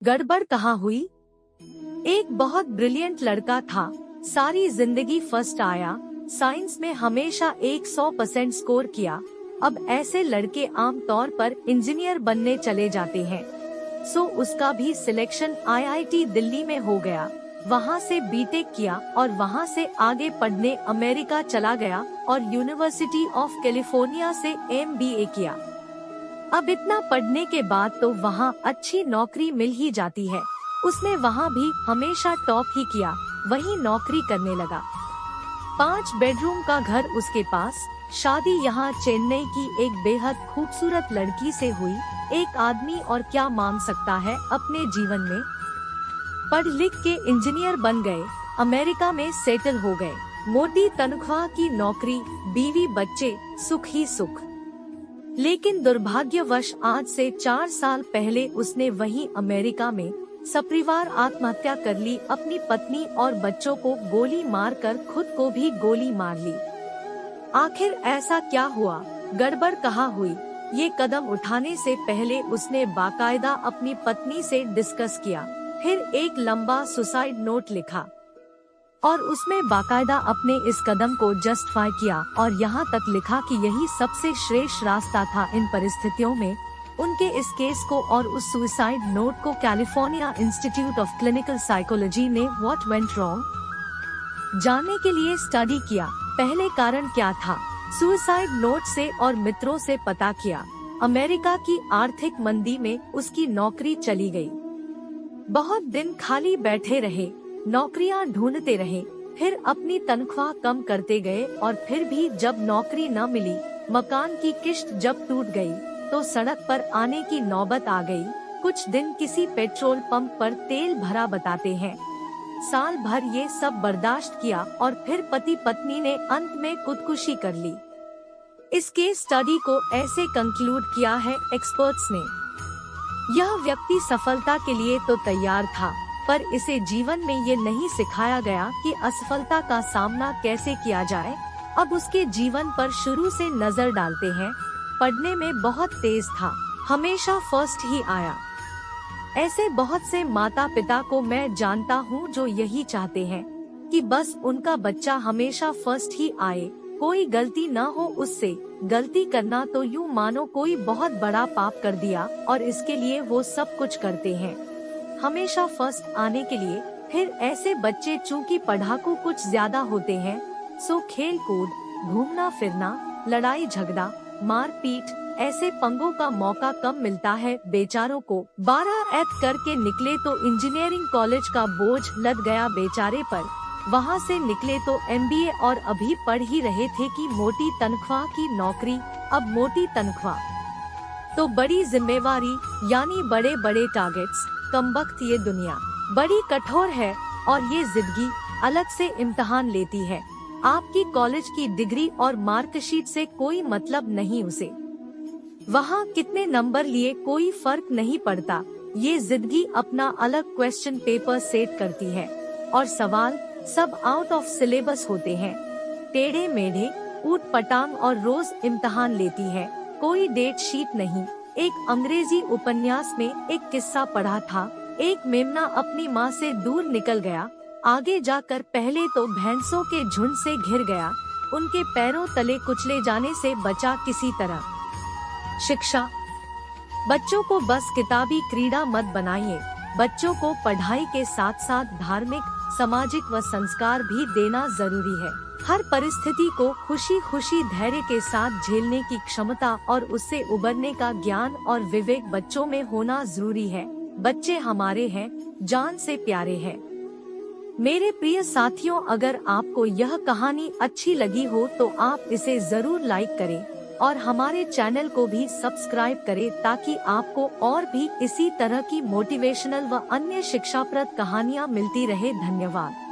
गड़बड़ कहाँ हुई? एक बहुत ब्रिलियंट लड़का था, सारी जिंदगी फर्स्ट आया, साइंस में हमेशा 100% स्कोर किया। अब ऐसे लड़के आम तौर पर इंजीनियर बनने चले जाते हैं। सो उसका भी सिलेक्शन IIT दिल्ली में हो गया। वहाँ से बीटेक किया और वहाँ से आगे पढ़ने अमेरिका चला गया और यूनिवर्सिटी ऑफ कैलिफोर्निया से MBA किया। अब इतना पढ़ने के बाद तो वहाँ अच्छी नौकरी मिल ही जाती है। उसने वहाँ भी हमेशा टॉप ही किया, वही नौकरी करने लगा। 5 बेडरूम का घर उसके पास, शादी यहाँ चेन्नई की एक बेहद खूबसूरत लड़की से हुई। एक आदमी और क्या मांग सकता है अपने जीवन में। पढ़ लिख के इंजीनियर बन गए, अमेरिका में सेटल हो गए, मोटी तनख्वाह की नौकरी, बीवी बच्चे, सुख ही सुख। लेकिन दुर्भाग्यवश आज से 4 साल पहले उसने वहीं अमेरिका में सपरिवार आत्महत्या कर ली। अपनी पत्नी और बच्चों को गोली मारकर खुद को भी गोली मार ली। आखिर ऐसा क्या हुआ, गड़बड़ कहाँ हुई? ये कदम उठाने से पहले उसने बाकायदा अपनी पत्नी से डिस्कस किया, फिर एक लंबा सुसाइड नोट लिखा और उसमें बाकायदा अपने इस कदम को जस्टिफाई किया और यहाँ तक लिखा कि यही सबसे श्रेष्ठ रास्ता था इन परिस्थितियों में। उनके इस केस को और उस सुसाइड नोट को California institute of clinical psychology ने व्हाट वेंट रॉन्ग जानने के लिए स्टडी किया। पहले कारण क्या था, सुसाइड नोट से और मित्रों से पता किया। अमेरिका की आर्थिक मंदी में उसकी नौकरी चली गई। बहुत दिन खाली बैठे रहे, नौकरियां ढूंढते रहे, फिर अपनी तनख्वाह कम करते गए और फिर भी जब नौकरी न मिली, मकान की किश्त जब टूट गई, तो सड़क पर आने की नौबत आ गई। कुछ दिन किसी पेट्रोल पंप पर तेल भरा बताते हैं। साल भर ये सब बर्दाश्त किया और फिर पति पत्नी ने अंत में खुदकुशी कर ली। इस केस स्टडी को ऐसे कंक्लूड किया है एक्सपर्ट्स ने, यह व्यक्ति सफलता के लिए तो तैयार था, पर इसे जीवन में ये नहीं सिखाया गया कि असफलता का सामना कैसे किया जाए। अब उसके जीवन पर शुरू से नजर डालते हैं। पढ़ने में बहुत तेज था, हमेशा फर्स्ट ही आया। ऐसे बहुत से माता पिता को मैं जानता हूँ जो यही चाहते हैं कि बस उनका बच्चा हमेशा फर्स्ट ही आए, कोई गलती न हो उससे। गलती करना तो यूँ मानो कोई बहुत बड़ा पाप कर दिया और इसके लिए वो सब कुछ करते हैं, हमेशा फर्स्ट आने के लिए। फिर ऐसे बच्चे चूँकि पढ़ाकू कुछ ज्यादा होते हैं, सो खेल कूद, घूमना फिरना, लड़ाई झगड़ा, मार पीट, ऐसे पंगों का मौका कम मिलता है बेचारों को। 12th करके निकले तो इंजीनियरिंग कॉलेज का बोझ लद गया बेचारे पर। वहाँ से निकले तो MBA और अभी पढ़ ही रहे थे कि मोटी तनख्वाह की नौकरी। अब मोटी तनख्वाह तो बड़ी जिम्मेवारी, यानी बड़े बड़े टारगेट्स। कमबख्त ये दुनिया बड़ी कठोर है और ये जिंदगी अलग से इम्तिहान लेती है। आपकी कॉलेज की डिग्री और मार्कशीट से कोई मतलब नहीं उसे। वहाँ कितने नंबर लिए कोई फर्क नहीं पड़ता। ये जिंदगी अपना अलग क्वेश्चन पेपर सेट करती है और सवाल सब आउट ऑफ सिलेबस होते हैं, टेढ़े मेढ़े, ऊट पटांग, और रोज इम्तिहान लेती है, कोई डेट शीट नहीं। एक अंग्रेजी उपन्यास में एक किस्सा पढ़ा था। एक मेमना अपनी माँ से दूर निकल गया, आगे जाकर पहले तो भैंसों के झुंड से घिर गया, उनके पैरों तले कुचले जाने से बचा किसी तरह। शिक्षा, बच्चों को बस किताबी क्रीड़ा मत बनाइए। बच्चों को पढ़ाई के साथ साथ धार्मिक, सामाजिक व संस्कार भी देना जरूरी है। हर परिस्थिति को खुशी खुशी धैर्य के साथ झेलने की क्षमता और उससे उबरने का ज्ञान और विवेक बच्चों में होना जरूरी है। बच्चे हमारे हैं, जान से प्यारे हैं। मेरे प्रिय साथियों, अगर आपको यह कहानी अच्छी लगी हो तो आप इसे जरूर लाइक करें और हमारे चैनल को भी सब्सक्राइब करें ताकि आपको और भी इसी तरह की मोटिवेशनल व अन्य शिक्षाप्रद कहानियाँ मिलती रहे। धन्यवाद।